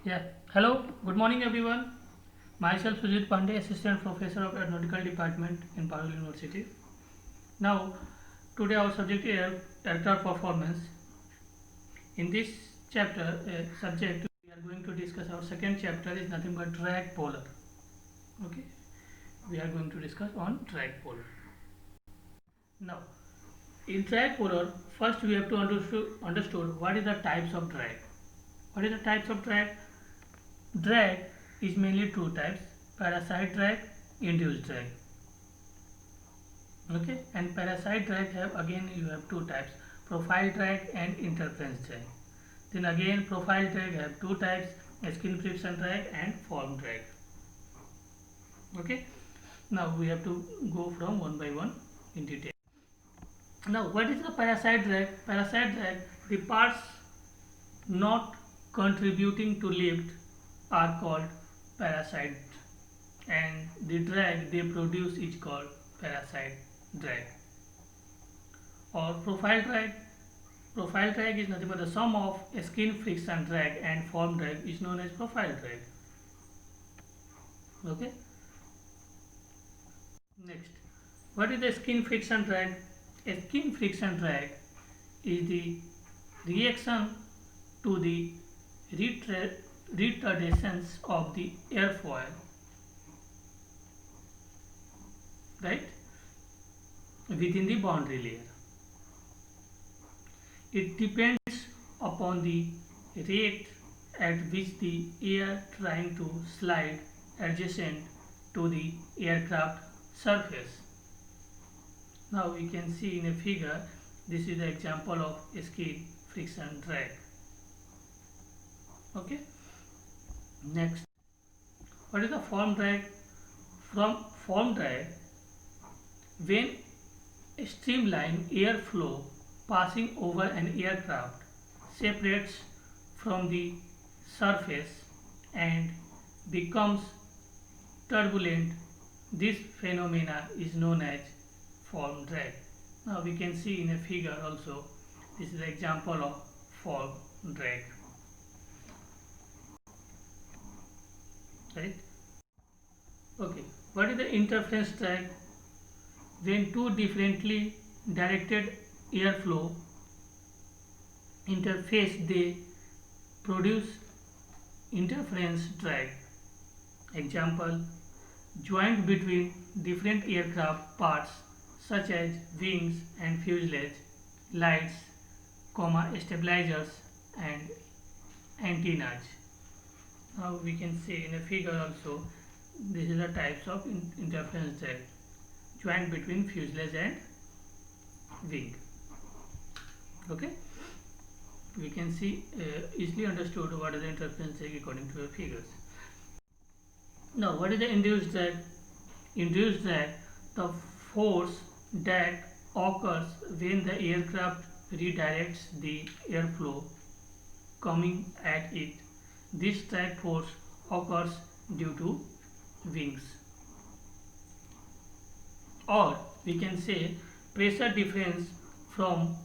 Yeah. Hello. Good morning, everyone. Myself Sujit Pandey, Assistant Professor of Aeronautical Department in Parul University. Now, today our subject is aircraft performance. In this chapter, subject we are going to discuss our second chapter is nothing but drag polar. Okay. We are going to discuss on drag polar. Now, in drag polar, first we have to understood what is the types of drag. What is the types of drag? Drag is mainly two types: parasite drag, induced drag. Okay, and parasite drag have again you have two types: profile drag and interference drag. Then again profile drag have two types: skin friction drag and form drag. Okay, now we have to go from one by one in detail. Now, what is the parasite drag? Parasite drag, the parts not contributing to lift are called parasite, and the drag they produce is called parasite drag. Or profile drag is nothing but the sum of skin friction drag and form drag is known as profile drag. Okay. Next, what is the skin friction drag? A skin friction drag is the reaction to the retardations of the airfoil, right, within the boundary layer. It depends upon the rate at which the air trying to slide adjacent to the aircraft surface. Now we can see in a figure, this is the example of skin friction drag. Okay. Next, what is the form drag? From form drag, when a streamline airflow passing over an aircraft separates from the surface and becomes turbulent, this phenomena is known as form drag. Now we can see in a figure also, this is an example of form drag, right? Okay, what is the interference drag? When two differently directed airflow interface, they produce interference drag. Example, joint between different aircraft parts such as wings and fuselage, lights, stabilizers and antennas. Now we can see in a figure also, this is the types of interference drag: joint between fuselage and wing. Okay, we can see easily understood what is the interference drag according to the figures. Now, what is the induced drag? Induced drag, the force that occurs when the aircraft redirects the airflow coming at it. This drag force occurs due to wings. Or we can say pressure difference from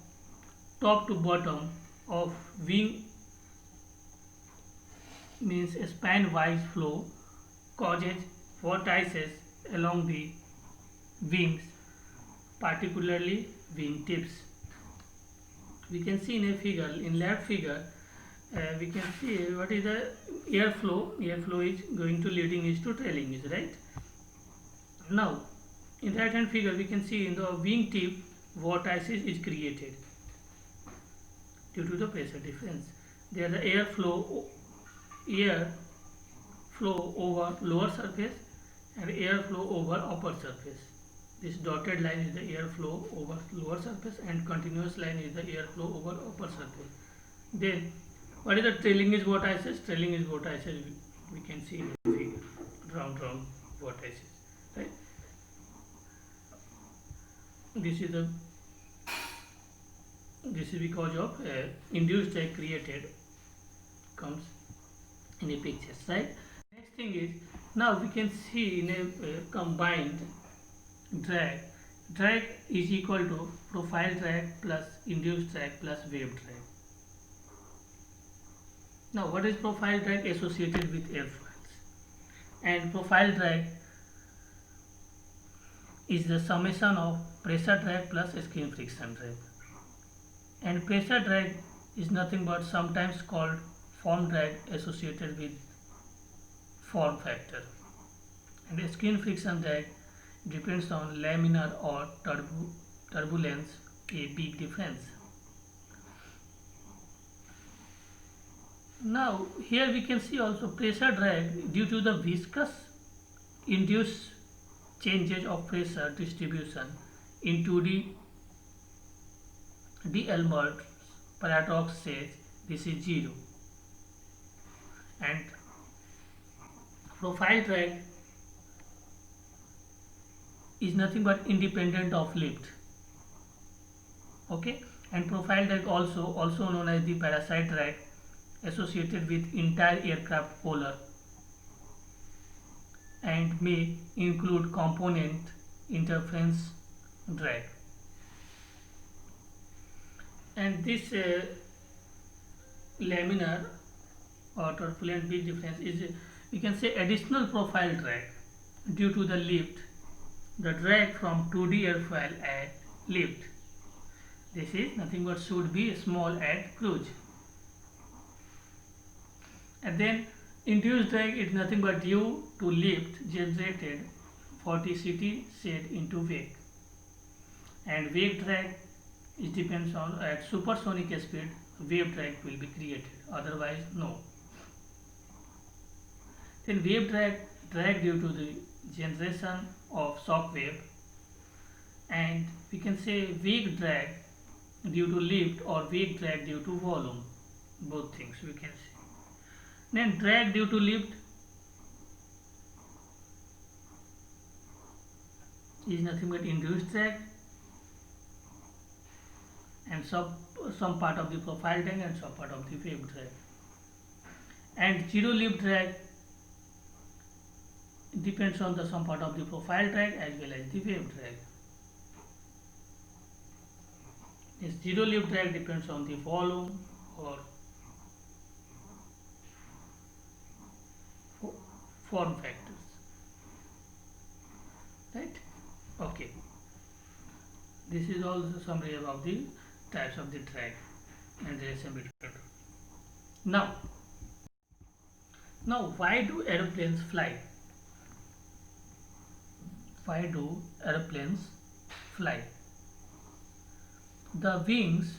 top to bottom of wing, means span wise flow, causes vortices along the wings, particularly wing tips. We can see in a figure, in left figure, we can see what is the airflow. Airflow is going to leading edge to trailing edge, right? Now, in right hand figure, we can see in the wing tip, vortices is created due to the pressure difference. There the air flow over lower surface and air flow over upper surface. This dotted line is the air flow over lower surface and continuous line is the air flow over upper surface. Then, what is the trailing edge vortices? Trailing edge vortices we can see in the figure, round vortices, right? This is because of induced drag created comes in a picture, right? Next thing is, now we can see in a combined drag. Drag is equal to profile drag plus induced drag plus wave drag. Now, what is profile drag associated with airfoils? And profile drag is the summation of pressure drag plus skin friction drag. And pressure drag is nothing but sometimes called form drag associated with form factor. And skin friction drag depends on laminar or turbulence, a big difference. Now here we can see also pressure drag due to the viscous induced changes of pressure distribution in 2D. D'Alembert paradox says this is zero, and profile drag is nothing but independent of lift. Okay, and profile drag also known as the parasite drag associated with entire aircraft polar and may include component interference drag. And this laminar or turbulent big difference is, we can say, additional profile drag due to the lift, the drag from 2D airfoil at lift. This is nothing but should be small at cruise. And then induced drag is nothing but due to lift generated 40 ct set into wake. And wake drag, it depends on at supersonic speed wave drag will be created, otherwise no. Then wave drag due to the generation of shock wave, and we can say wake drag due to lift or wake drag due to volume, both things we can say. Then drag due to lift is nothing but induced drag and some part of the profile drag and some part of the wave drag. And zero lift drag depends on the some part of the profile drag as well as the wave drag. This zero lift drag depends on the volume or form factors, right? Okay, this is also summary about the types of the drag and relation between. Now why do aeroplanes fly? Why do aeroplanes fly? The wings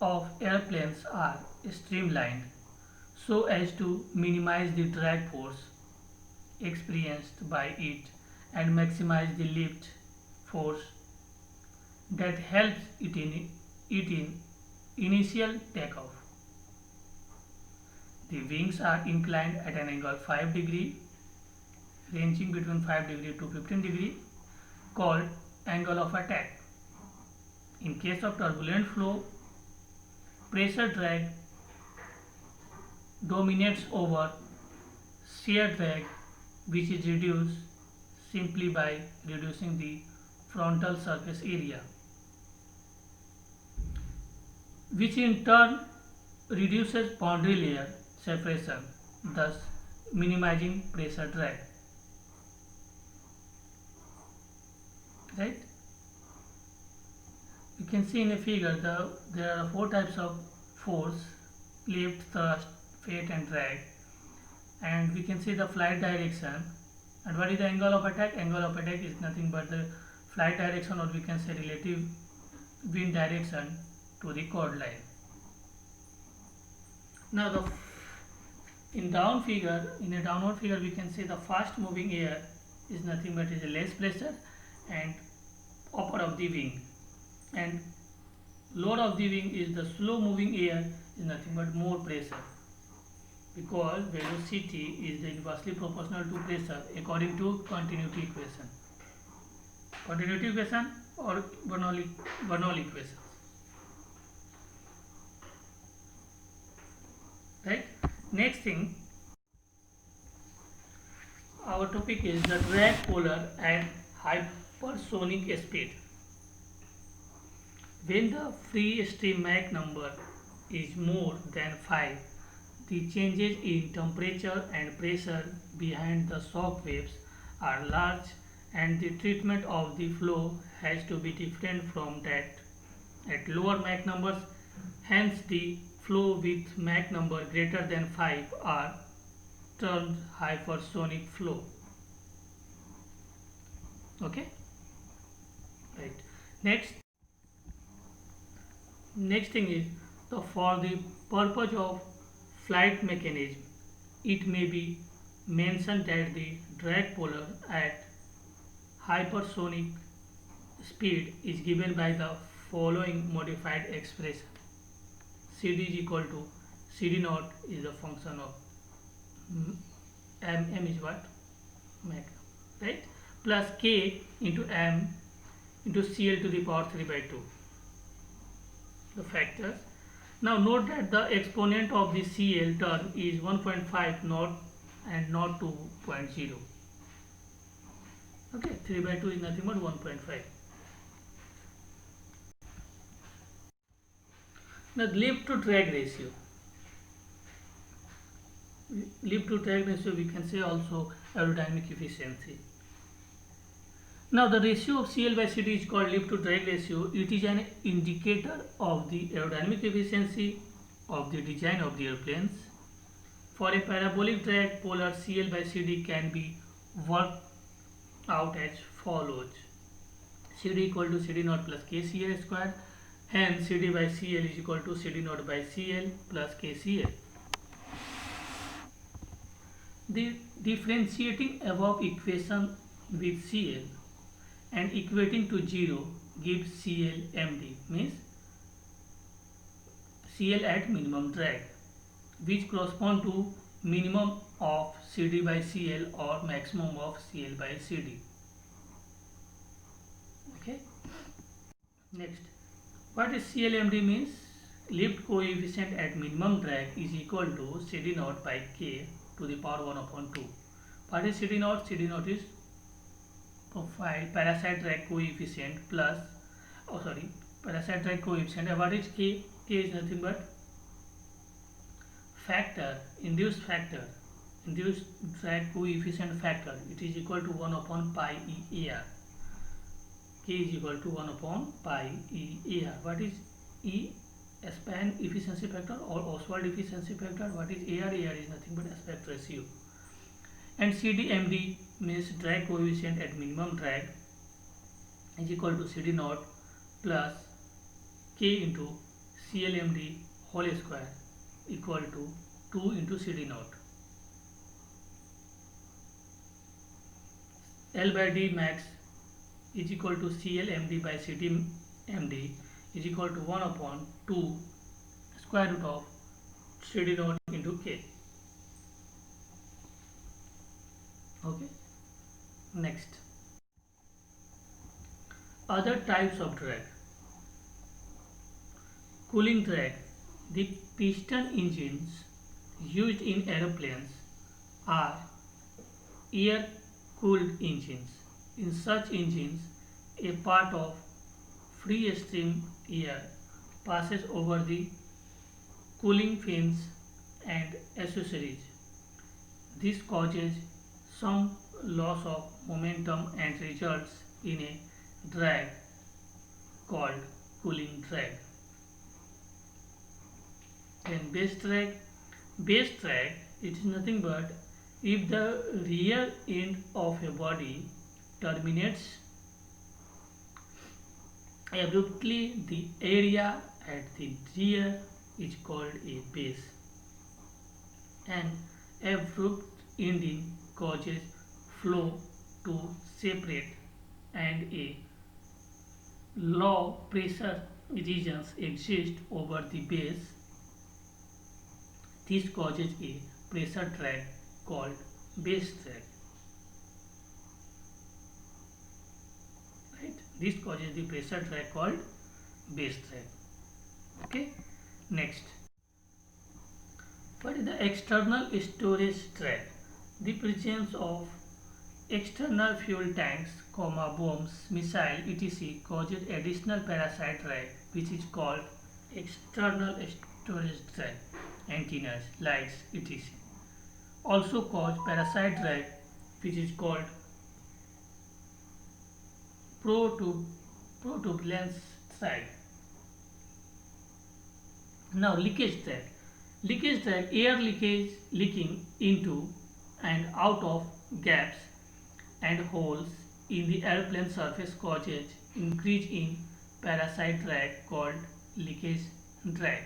of airplanes are streamlined so as to minimize the drag force experienced by it and maximize the lift force that helps it in initial takeoff. The wings are inclined at an angle 5 degree, ranging between 5 degree to 15 degree, called angle of attack. In case of turbulent flow, pressure drag dominates over shear drag, which is reduced simply by reducing the frontal surface area, which in turn reduces boundary layer separation, thus minimizing pressure drag. Right? You can see in a figure there are 4 types of force: lift, thrust, weight and drag. And we can see the flight direction. And what is the angle of attack? Angle of attack is nothing but the flight direction, or we can say relative wind direction to the chord line. Now in a downward figure we can see the fast moving air is nothing but is a less pressure and upper of the wing, and lower of the wing is the slow moving air is nothing but more pressure, because velocity is inversely proportional to pressure according to continuity equation. Continuity equation or Bernoulli equation. Right? Next thing, our topic is the drag polar and hypersonic speed. When the free stream Mach number is more than 5, the changes in temperature and pressure behind the shock waves are large and the treatment of the flow has to be different from that at lower Mach numbers. Hence, the flow with Mach number greater than 5 are termed hypersonic flow. Okay, right. Next thing is for the purpose of flight mechanism, it may be mentioned that the drag polar at hypersonic speed is given by the following modified expression. CD is equal to CD naught is a function of m is what? Mach, right? Plus k into m into Cl to the power 3 by 2. The factors. Now note that the exponent of the Cl term is 1.5 not and not 2.0. Okay, 3 by 2 is nothing but 1.5. Now lift to drag ratio. Lift to drag ratio we can say also aerodynamic efficiency. Now the ratio of CL by CD is called lift to drag ratio. It is an indicator of the aerodynamic efficiency of the design of the airplanes. For a parabolic drag, polar CL by CD can be worked out as follows. CD equal to CD naught plus KCL square. Hence CD by CL is equal to CD naught by CL plus KCL. The differentiating above equation with CL and equating to 0 gives CLMD, means CL at minimum drag, which correspond to minimum of CD by CL or maximum of CL by CD. Okay. Next, what is CLMD means? Lift coefficient at minimum drag is equal to CD naught by K to the power 1 upon 2. What is CD naught? CD naught is profile parasite drag coefficient plus parasite drag coefficient. And what is K? K is nothing but factor, induced drag coefficient factor. It is equal to 1 upon pi E AR. K is equal to 1 upon pi E AR. What is E? Span efficiency factor or Oswald efficiency factor. What is AR? AR is nothing but aspect ratio. And CDMD means drag coefficient at minimum drag is equal to CD naught plus K into CLMD whole square equal to 2 into CD naught. L by D max is equal to CLMD by CDMD is equal to 1 upon 2 square root of CD naught into K. Okay. Next, other types of drag. Cooling drag. The piston engines used in aeroplanes are air-cooled engines. In such engines, a part of free stream air passes over the cooling fins and accessories. This causes some loss of momentum and results in a drag called cooling drag. Then base drag. Base drag, it is nothing but if the rear end of a body terminates abruptly, the area at the rear is called a base. An abrupt ending causes flow to separate and a low pressure regions exist over the base. This causes a pressure drag called base drag. Right? This causes the pressure drag called base drag. Okay. Next, what is the external storage drag? The presence of external fuel tanks, bombs, missile, etc. causes additional parasite drag, which is called external storage drag. antennas, lights, etc. Also cause parasite drag, which is called protub protuberance drag. Now leakage drag. Leakage drag, air leaking into and out of gaps and holes in the airplane surface causes increase in parasite drag called leakage drag.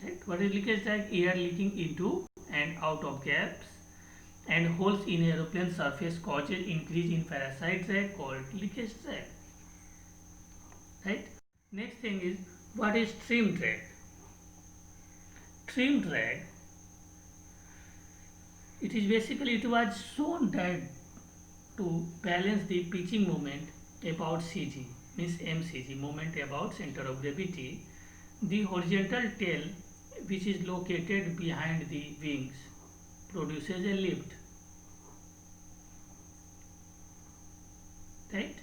Right? What is leakage drag? Air leaking into and out of gaps and holes in aeroplane surface causes increase in parasite drag called leakage drag. Right? Next thing is, what is trim drag? Trim drag, it was shown that to balance the pitching moment about CG, means MCG, moment about center of gravity, the horizontal tail, which is located behind the wings, produces a lift, right,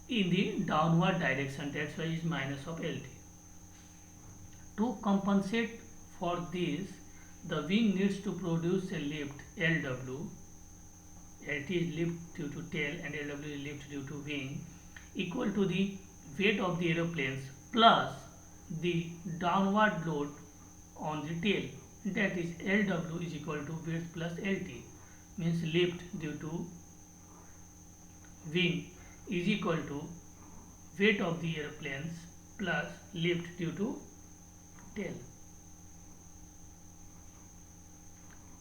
in the downward direction. That's why it's minus of LT. To compensate for this, the wing needs to produce a lift LW. LT is lift due to tail and LW is lift due to wing, equal to the weight of the aeroplanes plus the downward load on the tail. That is LW is equal to weight plus LT, means lift due to wing is equal to weight of the airplanes plus lift due to tail.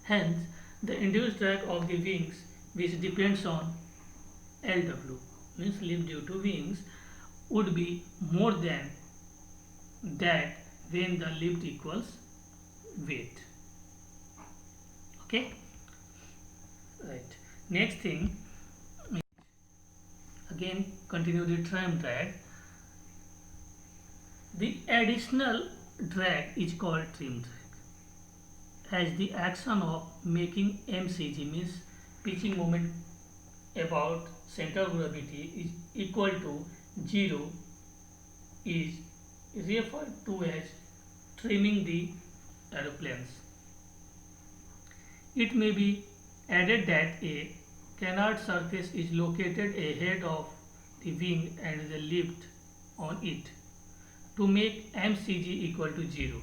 Hence, the induced drag of the wings, which depends on LW, means lift due to wings, would be more than that when the lift equals weight. Okay? Right. Next thing, again continue the trim drag. The additional drag is called trim drag, as the action of making MCG, means pitching moment about center of gravity, is equal to 0 is referred to as trimming the aeroplanes. It may be added that a canard surface is located ahead of the wing and the lift on it to make MCG equal to 0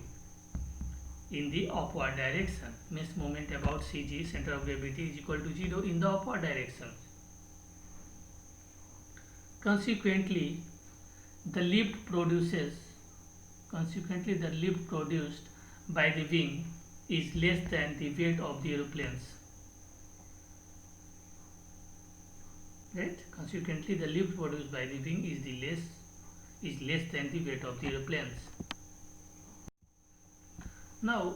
in the upward direction, means moment about CG, center of gravity, is equal to 0 in the upward direction. Consequently, the lift produced by the wing is less than the weight of the aeroplanes. Right? Consequently, the lift produced by the wing is less than the weight of the aeroplanes. Now,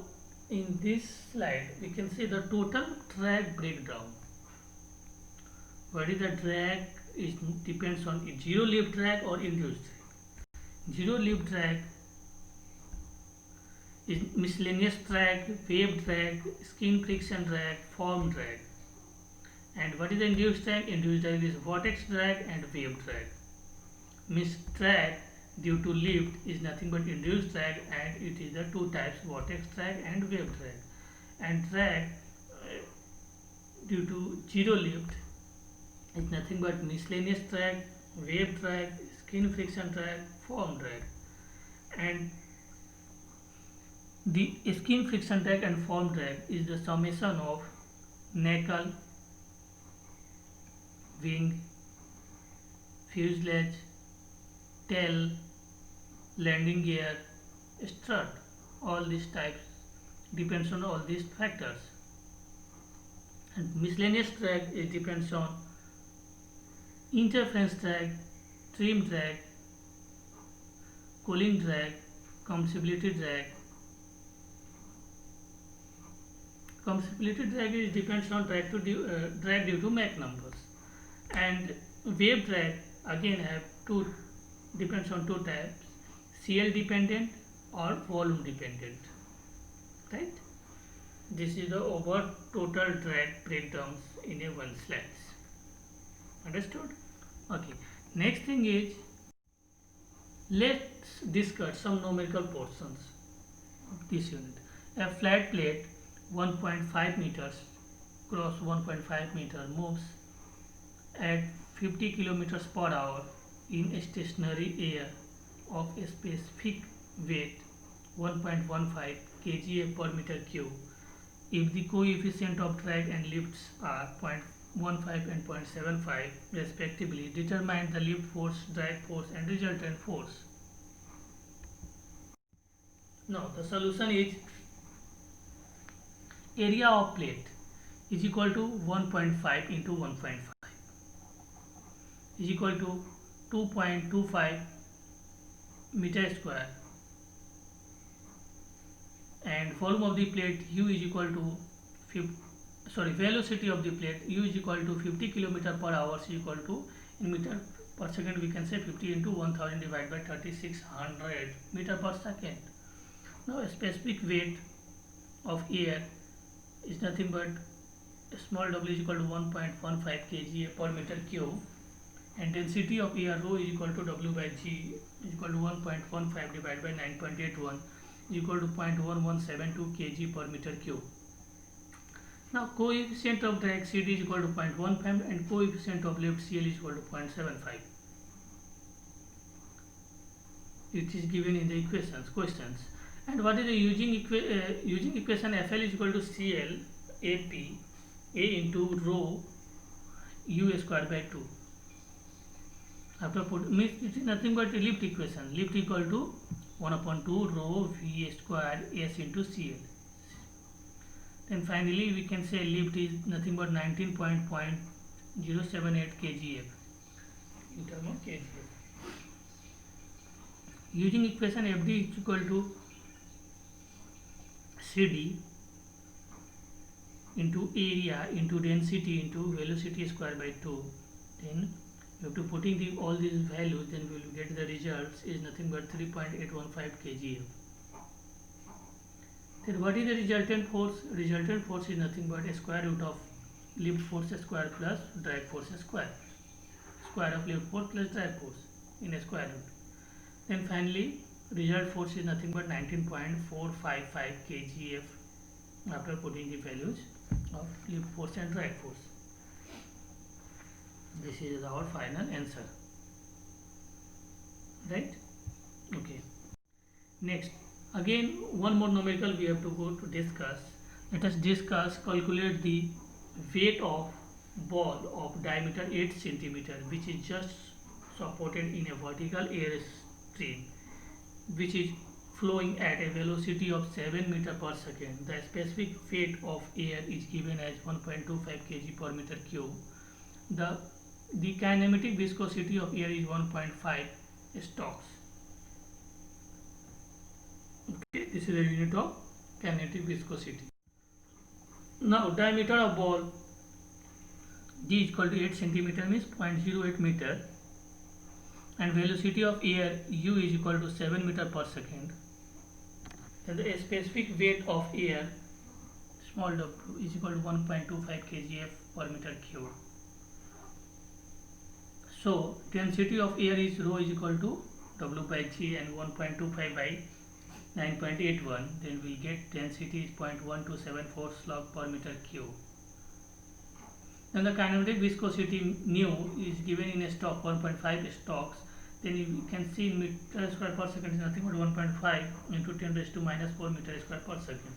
in this slide, we can see the total drag breakdown. What is the drag? It depends on zero lift drag or induced drag. Zero lift drag is miscellaneous drag, wave drag, skin friction drag, form drag. And what is the induced drag? Induced drag is vortex drag and wave drag. Means drag due to lift is nothing but induced drag, and it is the two types, vortex drag and wave drag. And drag due to zero lift is nothing but miscellaneous drag, wave drag, skin friction drag, form drag. And the skin friction drag and form drag is the summation of nacelle, wing, fuselage, tail, landing gear, strut. All these types depends on all these factors. And miscellaneous drag is depends on interference drag, trim drag, cooling drag, compressibility drag. Compressibility drag is depends on drag due to Mach numbers. And wave drag again have depends on two types, CL dependent or volume dependent. Right? This is the over total drag breakdowns in a one slide. Understood? Okay. Next thing is, let's discuss some numerical portions. of this unit. A flat plate 1.5 meters cross 1.5 meter moves at 50 kilometers per hour in a stationary air of a specific weight 1.15 kgf per meter cube if the coefficient of drag and lifts are 0.15 and 0.75 respectively. Determine the lift force, drag force and resultant force. Now the solution is area of plate is equal to 1.5 into 1.5 is equal to 2.25 meter square, and volume of the plate u is equal to velocity of the plate u is equal to 50 kilometer per hour is equal to in meter per second. We can say 50 into 1000 divided by 3600 meter per second. Now a specific weight of air is nothing but small w is equal to 1.15 kg per meter cube, and density of air rho is equal to w by g is equal to 1.15 divided by 9.81 is equal to 0.1172 kg per meter cube. Now coefficient of drag CD is equal to 0.15 and coefficient of lift CL is equal to 0.75. It is given in the questions. And what is the using equation FL is equal to CL AP A into rho U square by 2. After put means it is nothing but a lift equation. Lift equal to 1 upon 2 rho V square S into CL. Then finally we can say lift is nothing but 19.078 kgf in terms of kgf. Using equation FD is equal to CD into area into density into velocity square by 2, then you have to putting all these values, then we will get the results is nothing but 3.815 kgf. Then what is the resultant force? Resultant force is nothing but a square root of lift force square plus drag force square. Square of lift force plus drag force in a square root. Then finally result force is nothing but 19.455 kgf after putting the values of lift force and drag force. This is our final answer, right? Okay. Next, again one more numerical we have to go to discuss. Let us discuss calculate the weight of ball of diameter 8 centimeter which is just supported in a vertical air stream which is flowing at a velocity of 7 meter per second. The specific weight of air is given as 1.25 kg per meter cube. The kinematic viscosity of air is 1.5 stokes. Okay, this is the unit of kinetic viscosity. Now diameter of ball d is equal to 8 centimeter means 0.08 meter, and velocity of air u is equal to 7 meter per second. And the specific weight of air small w is equal to 1.25 kgf per meter cube. So density of air is rho is equal to w by g and 1.25 by 9.81. Then we will get density is 0.1274 slug per meter cube. Then the kinematic viscosity nu is given in a stock 1.5 stokes. Then you can see in meter square per second is nothing but 1.5 into 10 raised to minus 4 meter square per second.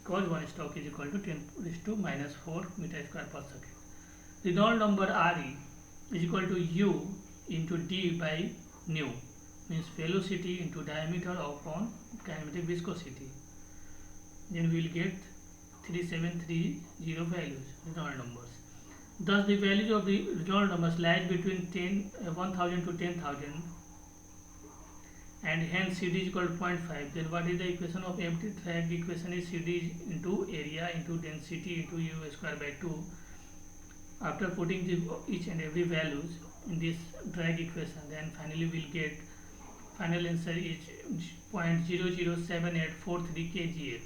Because one stock is equal to 10 raised to minus 4 meter square per second. The Reynolds number Re is equal to U into D by nu, means velocity into diameter upon kinematic viscosity. Then we will get 3730 values, Reynolds numbers. Thus the values of the Reynolds numbers lies between 1000 to 10,000 and hence CD is equal to 0.5. Then what is the equation of empty drag? The equation is CD into area into density into U square by 2. After putting each and every values in this drag equation, then finally we will get final answer is 0.007843 kgf,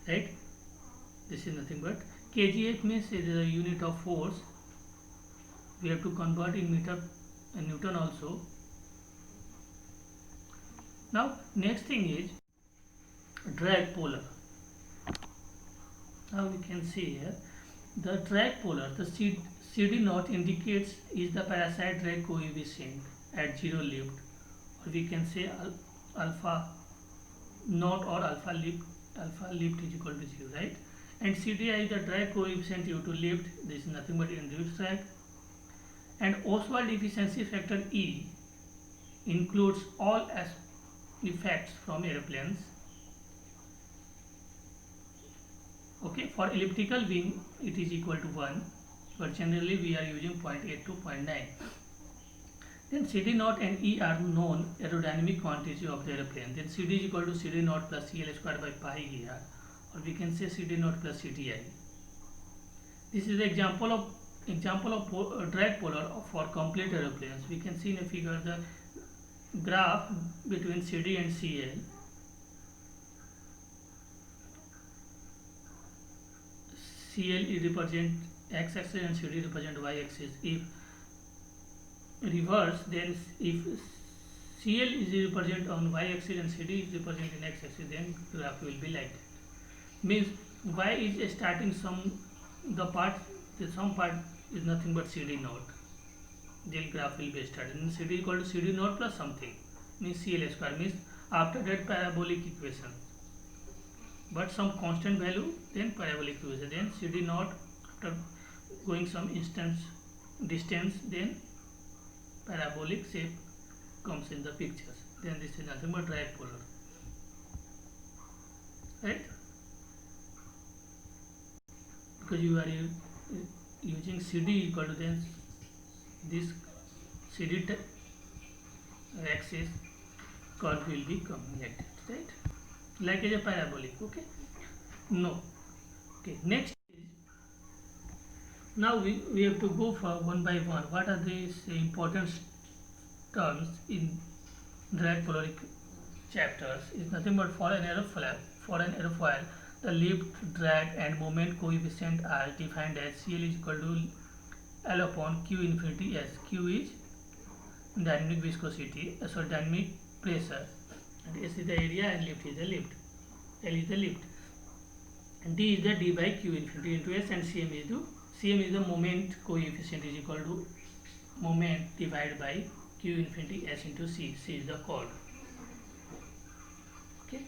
right? This is nothing but kgf means it is a unit of force. We have to convert in meter and Newton also. Now next thing is drag polar. Now we can see here the drag polar, the CD naught indicates is the parasite drag coefficient at zero lift, or we can say alpha naught or alpha lift is equal to 0, right? And CDI is the drag coefficient due to lift. This is nothing but induced drag. And Oswald efficiency factor E includes all effects from airplanes. Okay, for elliptical wing it is equal to 1, but generally we are using 0.8 to 0.9. Then CD naught and E are known aerodynamic quantity of the airplane. Then CD is equal to CD naught plus CL square by pi here, or we can say CD naught plus CDI. This is the example of drag polar for complete aeroplanes. We can see in a figure the graph between CD and CL. CL represent x-axis and CD represent y-axis. If reverse, then if CL is represent on y-axis and CD is represent in x-axis, then graph will be like that. Means y is starting some part is nothing but CD naught. Then graph will be started. And CD equal to CD naught plus something, means CL square, means after that parabolic equation. But some constant value, then parabolic equation, then CD naught after going some distance, then parabolic shape comes in the pictures. Then this is nothing but drag polar, right? Because you are using CD equal to, then this CD axis curve will be coming like that, right? Like as a parabolic. Okay, no. Okay, next is, now we have to go for one by one. What are these important terms in drag polar chapters? Is nothing but for an aerofoil, the lift, drag and moment coefficient are defined as CL is equal to L upon Q infinity S. Q is dynamic viscosity, dynamic pressure, and S is the area and lift is the lift, L is the lift, and D is the D by Q infinity into S, and CM is the moment coefficient is equal to moment divided by Q infinity S into C. C is the chord. Okay,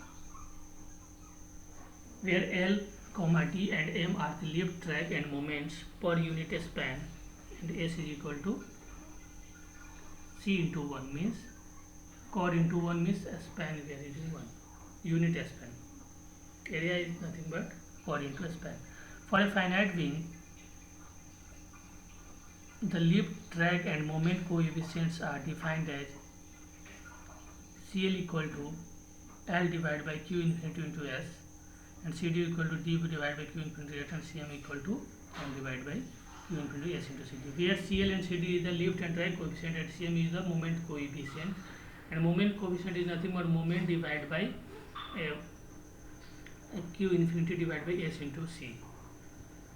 where L, T and M are the lift, drag and moments per unit span, and S is equal to C into 1, means chord into 1 means span we are using 1, unit span. Area is nothing but chord into span. For a finite wing, the lift, drag and moment coefficients are defined as CL equal to L divided by Q infinity into S, and CD equal to D divided by Q infinity S, and CM equal to M divided by Q infinity S into CD. Where CL and CD is the lift and drag coefficient, and CM is the moment coefficient, and moment coefficient is nothing but moment divided by Q infinity divided by S into C.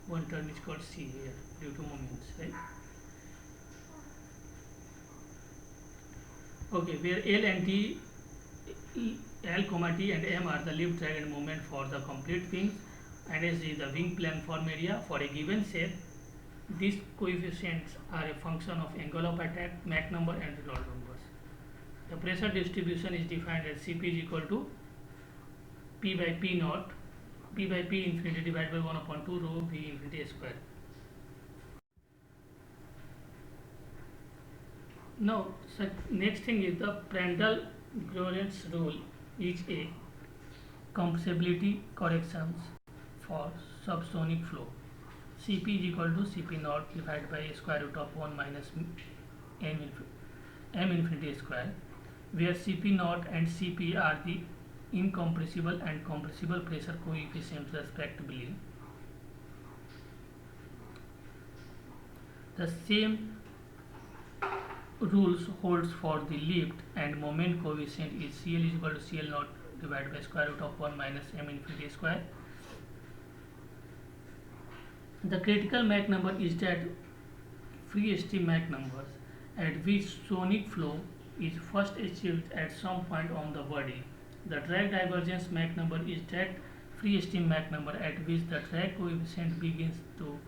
One term is called C here due to moments, right? Okay, where L and T, L, T and M are the lift, drag and moment for the complete wings, and S is the wing plane form area for a given shape. These coefficients are a function of angle of attack, Mach number and Reynolds numbers. The pressure distribution is defined as Cp is equal to P by P naught, P by P infinity divided by 1 upon 2 rho V infinity square. Now, next thing is the Prandtl-Lorentz rule is a compressibility corrections for subsonic flow. Cp is equal to Cp naught divided by square root of 1 minus m infinity square, where Cp naught and Cp are the incompressible and compressible pressure coefficients respectively. The same rules holds for the lift, and moment coefficient is CL is equal to CL naught divided by square root of 1 minus m infinity square. The critical Mach number is that free stream Mach numbers at which sonic flow is first achieved at some point on the body. The drag divergence Mach number is that free stream Mach number at which the drag coefficient begins to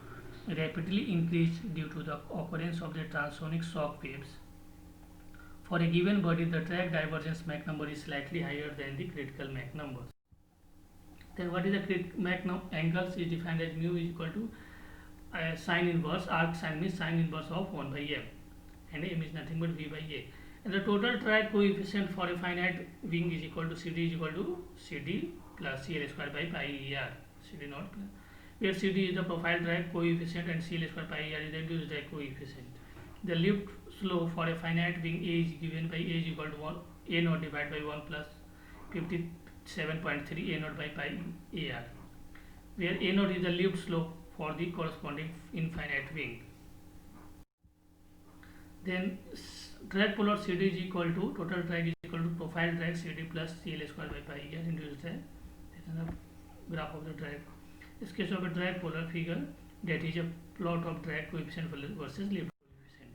rapidly increase due to the occurrence of the transonic shock waves. For a given body, the drag divergence Mach number is slightly higher than the critical Mach number. Then what is the Mach angles is defined as mu is equal to sine inverse, arc sine means sine inverse of 1 by m, and m is nothing but v by a. And the total drag coefficient for a finite wing is equal to CD is equal to CD plus CL square by pi er, CD naught, where CD is the profile drag coefficient and CL square pi er is the induced drag coefficient. The lift slope for a finite wing A is given by A is equal to 1 A naught divided by 1 plus 57.3 A naught by pi AR, where A naught is the lift slope for the corresponding infinite wing. Then drag polar CD is equal to total drag is equal to profile drag CD plus CL square by pi r induced drag. This is the graph of the drag. In case of a drag polar figure, that is a plot of drag coefficient versus lift coefficient.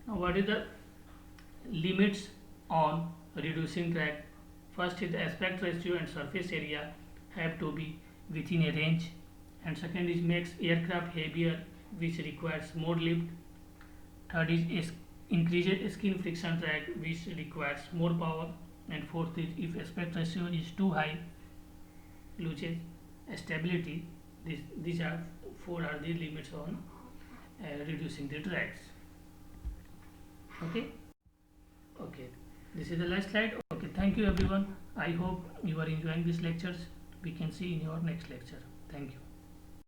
Now what is the limits on reducing drag? First is the aspect ratio and surface area have to be within a range, and second is makes aircraft heavier, which requires more lift. Third is increases skin friction drag, which requires more power, and fourth is if aspect ratio is too high, loses stability. These are four are the limits on reducing the drags. Okay, this is the last slide. Okay, thank you everyone. I hope you are enjoying these lectures. We can see in your next lecture. Thank you.